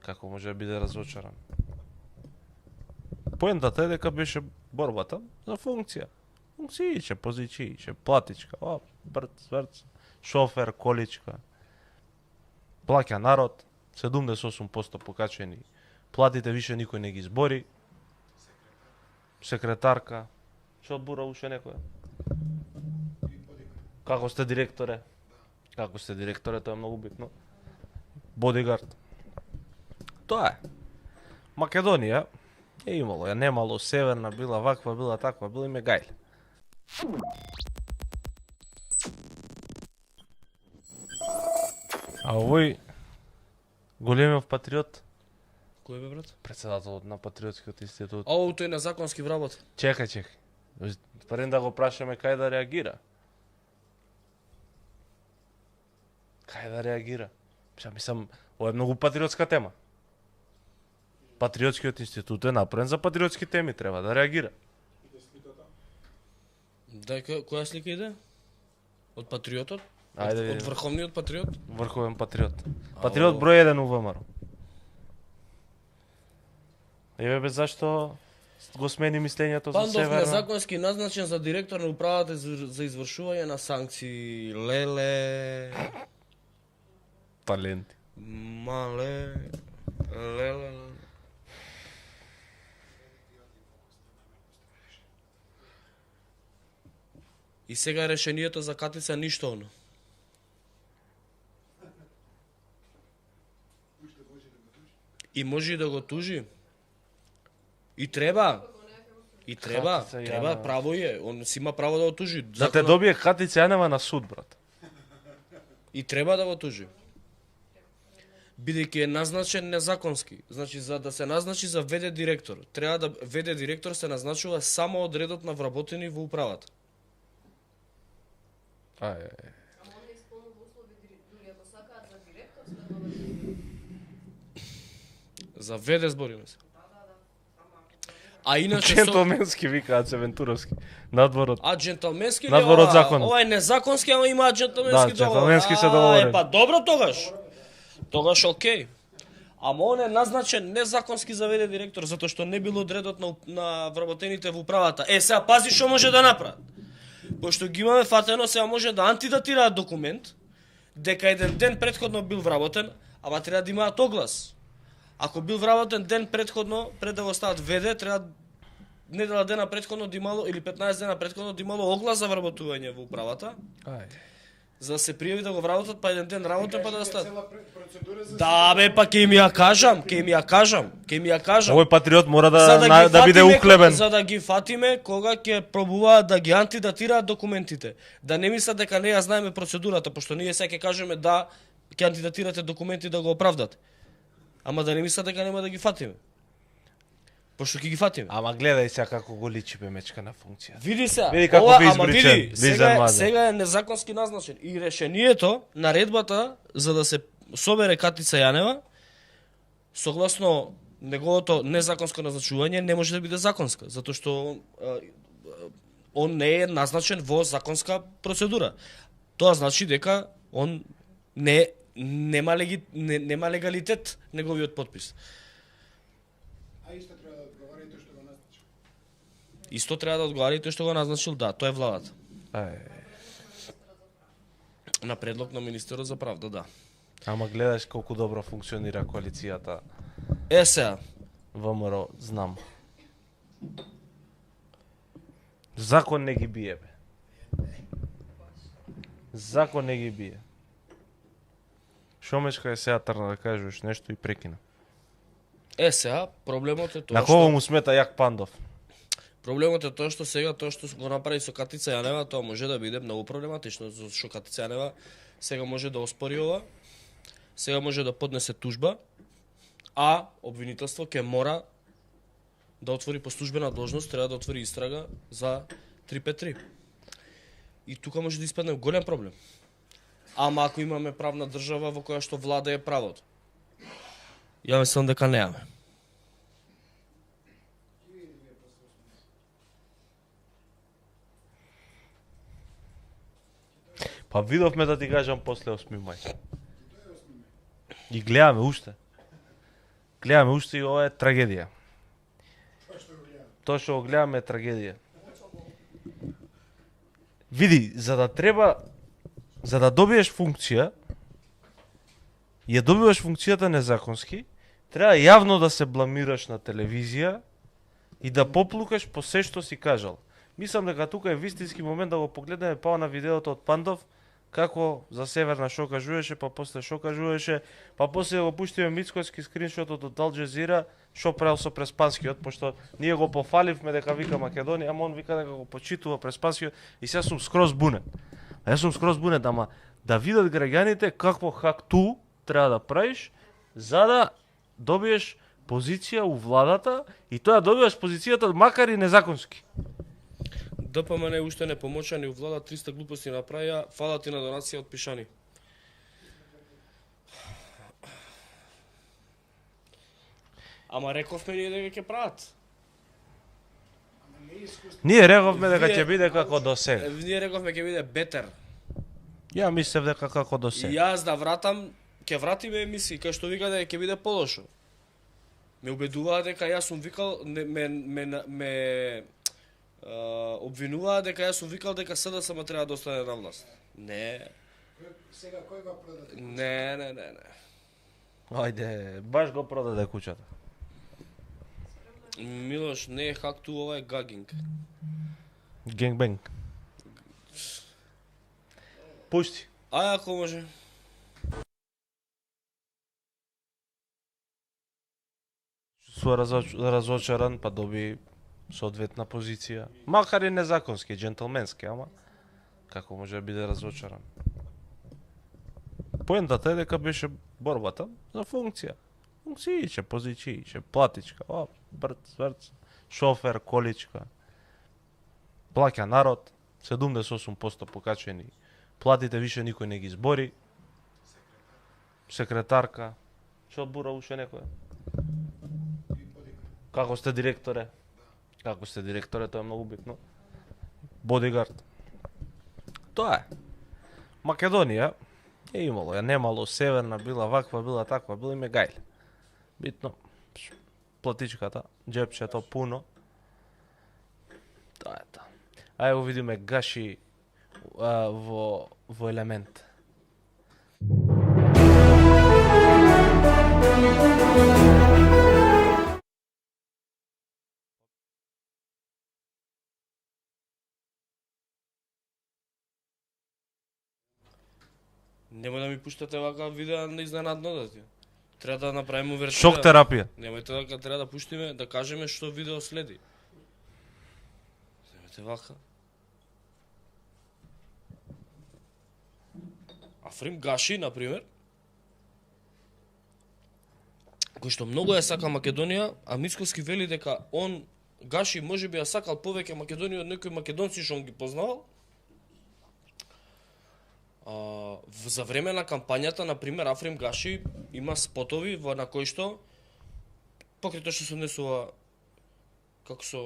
Како може да биде разочаран? Поентата е дека беше борбата за функција. Функцијиче, позицијиче, платичка, брц, шофер, количка. Плаќа народ, 78% покачени. Платите више никој не ги збори. Секретарка. Што бура уште некоја? Како сте директоре? Како сте директоре, тоа е многу битно. Бодигард. Тоа е. Македонија е имало, ја немало, северна била ваква, била таква, била име гајле. А овој големиот патриот, Кој бе, брат? председателот на Патриотскиот институт. Оу, тој на законски вработ. Чекај. Пред да го прашаме кај да реагира. Кај да реагира? Мислам, ова е многу патриотска тема. Патриотскиот институт е направен за патриотски теми, треба да реагира. Дај, која слика иде? Од патриотот? Ајде, Од врховниот патриот? врховен патриот. Патриот број 1 у ВМРО. Еве бе зашто го смени мислењето за Пандов северна. незаконски назначен за директор на управата за извршување на санкции. Леле, Таленти. мале, леле. И сега решението за Катица ништо оно. И може и да го тужи. И треба. И треба, Катица треба, Јанева. право е. Он си има право да го тужи. Да те добие Катица Јанева на суд, брат. И треба да го тужи. Бидејќи е назначен незаконски. Значи, за да се назначи за ВД директор, треба да ВД директор се назначува само од редот на вработени во управата. Ај. Ама он не исполнува услови дури ако сакаат за директор, се да добие. За ВД збориме се. А иначе Джентлменски викаат се Вентуровски. Надворот. А джентлменски ли? Надвор од ова? законот. Ова е незаконски, ама имаат джентлменски Да, договор. джентлменски се договорени. Па добро тогаш. Тогаш окей. Ама он е назначен незаконски за ВД директор, затоа што не бил одредот на вработените во управата. Сега пази што може да направат. Пошто ги имаме фатено, сега може да антидатираат документ, дека еден ден претходно бил вработен, ама треба да имаат оглас. Ако бил вработен ден претходно, пред да го стават ВД, треба недела дена претходно да имало, или 15 дена претходно да имало оглас за вработување во управата, Ај. за да се пријави да го вработат, па еден ден работен, па да стат. Цела процедура за Да бе, па ќе ми ја кажам. Овој патриот мора За да ги да биде фатиме уклебен. За да ги фатиме кога ќе пробуваат да ги антидатираат документите. Да не мислат дека не ја знаеме процедурата, пошто ние сега ќе кажеме да ќе антидатирате документи да го оправдате. Ама да не мислат дека нема да ги фатиме. Пошто ќе ги фатиме. Ама гледај сега како го личи пемечка на функција. Види се. Види како ова, би ама избричен, види, Лизан Маза. сега е незаконски назначен. И решението, наредбата за да се собере Катица Јанева, согласно неговото незаконско назначување, не може да биде законска, затоа што он не е назначен во законска процедура. Тоа значи дека он нема легалитет неговиот подпис. а исто треба да одговара и тој што го назначил. Исто треба да одговара и тој што го назначил, да, тоа е владата. Ај. На предлог на министерот за правда, да. Ама гледаш колку добро функционира коалицијата Сега, ВМРО, знам. Закон не ги бие, бе. Закон не ги бие. Шомешка е сега трна да кажеш нешто и прекина. Сега, проблемот е тоа На кого му смета Јак Пандов? Проблемот е тоа што сега тоа што го направи со Катица Јанева, тоа може да биде многу проблематично, затоа што Катица Јанева сега може да оспори ова, сега може да поднесе тужба, а обвинителство ќе мора да отвори по службена должност, треба да отвори истрага за 353. И тука може да испадне голем проблем. Ама ако имаме правна држава во која што влада е правото. Ја мислам дека немаме. Па видовме да ти кажам после 8 мај. И гледаме уште. гледаме уште и ова е трагедија. Тоа што го гледам. Тоа што го гледаме е трагедија. Види, за да добиеш функција, ја добиваш функцијата незаконски, треба јавно да се бламираш на телевизија и да поплукаш по се што си кажал. Мислам дека тука е вистински момент да го погледнеме па на видеото од Пандов, како за Северна шо кажуваше, па после шо кажуваше, па после го пуштиме Мицкоски скриншотот од Ал Джазира, шо правил со Преспанскиот, пошто ние го пофаливме дека вика Македонија, ама он вика дека го почитува Преспанскиот и сега сум скроз бунет. А јас сум скроз бунет, ама да видат граѓаните какво хакту треба да правиш за да добиеш позиција у владата и тоа добиваш позицијата макар и незаконски. ДПМН уште не помоча ни у влада 300 глупости направија, фала ти на донација од Пишани. Ама рековме ние дека ќе прават. Ама не е искуство. Ние рековме дека Вие- ќе биде како до сега. Ние рековме ќе биде бетер. Ја мислев дека како до И сега. јас да вратам, ќе вратиме емисии, кај што вика дека ќе биде полошо. Ме убедуваа дека јас сум викал, ме обвинуваа дека јас сум викал дека СДСМ треба да остане на власт. Не, Сега кој го продаде? не. Ајде, баш го продаде куќата. Милош, не е хакту, ова е гагинг. Генгбенг. Пушти. Ај ако може. Су разочаран, па доби соодветна позиција. Макар и незаконски, джентлменски, ама како може да биде разочаран? Поентата е дека беше борбата за функција. Функцијиче, позицијиче, платичка, брц, шофер, количка. Плаќа народ, 78% покачени. Платите више никој не ги збори. Секретарка. Што бура уште некој? Како сте директоре? Како сте директоре, тоа е многу битно. Бодигард. Тоа е. Македонија е имало, ја немало, северна била ваква, била таква, била име гајле. Битно, платичката, джепчето пуно. Тоа е тоа. Ајде го видиме Гаши во елемент. Немој да ми пуштате вака видеа на изненадно да ти. Треба да направиме вертира. Шок терапија. Немојте вака, треба да пуштиме, да кажеме што видео следи. Немојте вака. Африм Гаши, например, кој што многу ја сака Македонија, а Мицкоски вели дека он, Гаши, можеби ја сакал повеќе Македонија од некои македонци што он ги познавал. За време на кампањата, например, Африм Гаши има спотови во на кои што покрај тоа што се однесува како со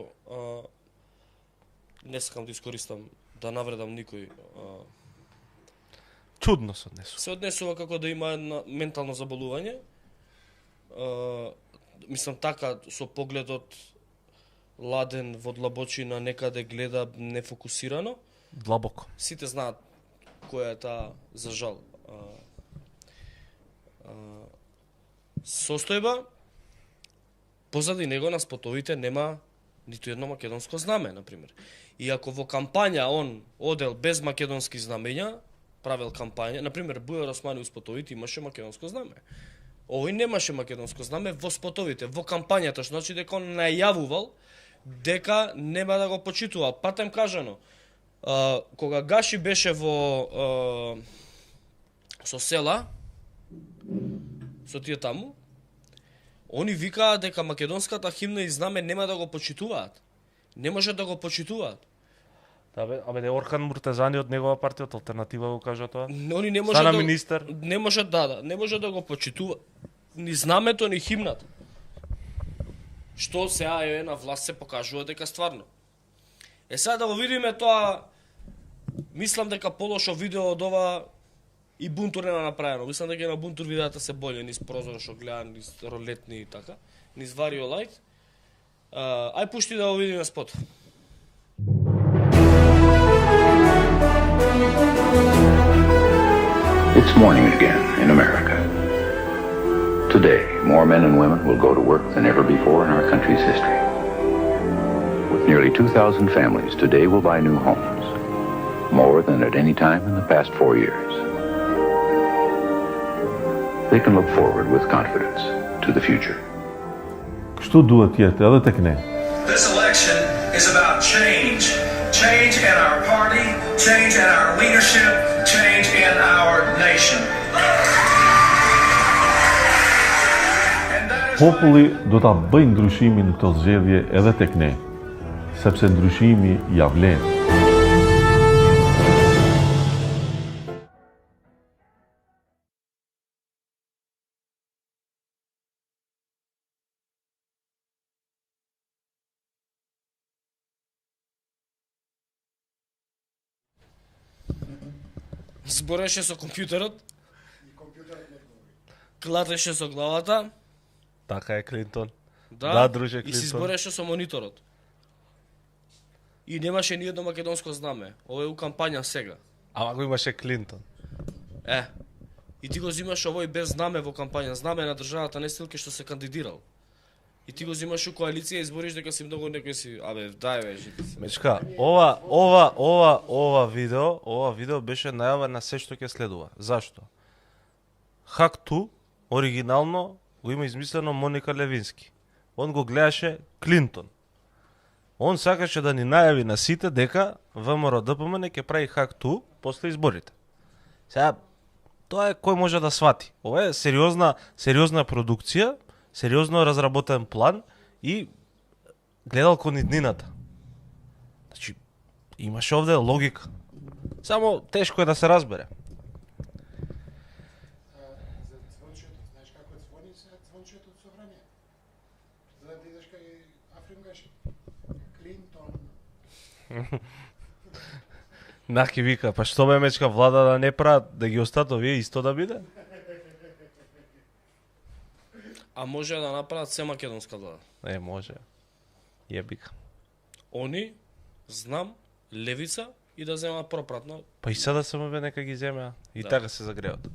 не сакам да искористам да навредам никој, Чудно се однесува. се однесува како да има едно ментално заболување. Мислам така со погледот ладен во длабочина, некаде гледа нефокусирано. Длабоко. Сите знаат која е таа, за жал, состојба. Позади него на спотовите нема ниту едно македонско знаме, например. И ако во кампања он одел без македонски знамења, правел кампања, например, Бујар Османи у спотовите имаше македонско знаме. Овој немаше македонско знаме во спотовите, во кампањата, што значи дека он најавувал дека нема да го почитувал. Патем кажано, кога Гаши беше во со села, со тие таму, они викаат дека македонската химна и знаме нема да го почитуваат. Не може да го почитуваат. Да бе, абе Орхан Муртезани од негова партија од Алтернатива го кажа тоа. Они не може Стана да министер. не може не може да го почитува ни знамето ни химната. Што сега е на власт се покажува дека стварно. Сега да го видиме тоа, мислам дека полошо видео од ова И Бунтур нема направено. Мислам дека на Бунтур видеата се боле низ прозор што гледам, низ ролетни и така. Низ Vario Light. Ај пушти да го видиме спот. It's morning again in America. Today, more men and women will go to work than ever before in our country's history. With nearly 2,000 families, today will buy new homes, more than at any time in the past 4 years. They can look forward with confidence to the future. Kështu duhet jetë edhe tek ne. This election is about change. Change in our party, change in our leadership, change in our nation. Populli do ta bëjë ndryshimin në këto zgjedhje edhe tek ne, sepse ndryshimi ja vlen. Збореше со компјутерот, И компјутерот не одговори. клатеше со главата, Така е Клинтон. да, Да, друже и си Клинтон. збореше со мониторот. И немаше ни едно македонско знаме. Ова е у кампања сега. Ама го имаше Клинтон. И ти го зимаш овој без знаме во кампања, знаме на државата, не стилке што се кандидирал. И ти го зимаш у коалиција и збориш дека си многу некој си, абе, дај бе, жити си. Мечка, ова видео беше најава на се што ќе следува. Зашто? Хакту оригинално го има измислено Моника Левински. Он го гледаше Клинтон. Он сакаше да ни најави на сите дека ВМРО ДПМН ќе прави хакту после изборите. Сега тоа е кој може да свати. Ова е сериозна продукција, сериозно разработен план и гледал кон иднината. Значи, имаше овде логика. Само тешко е да се разбере. За звончето, знаеш како звони сега звончето од собрание? За да идеш кај Африм Гаши. Клинтон. Нахки вика, па што бе мечка влада да не прават, да ги остат овие исто да биде? А може да направат се македонска влада. Може. Јебика. Они, знам, левица и да земат пропратно. Па и сега да се нека ги земеа. И Да. така се загреот.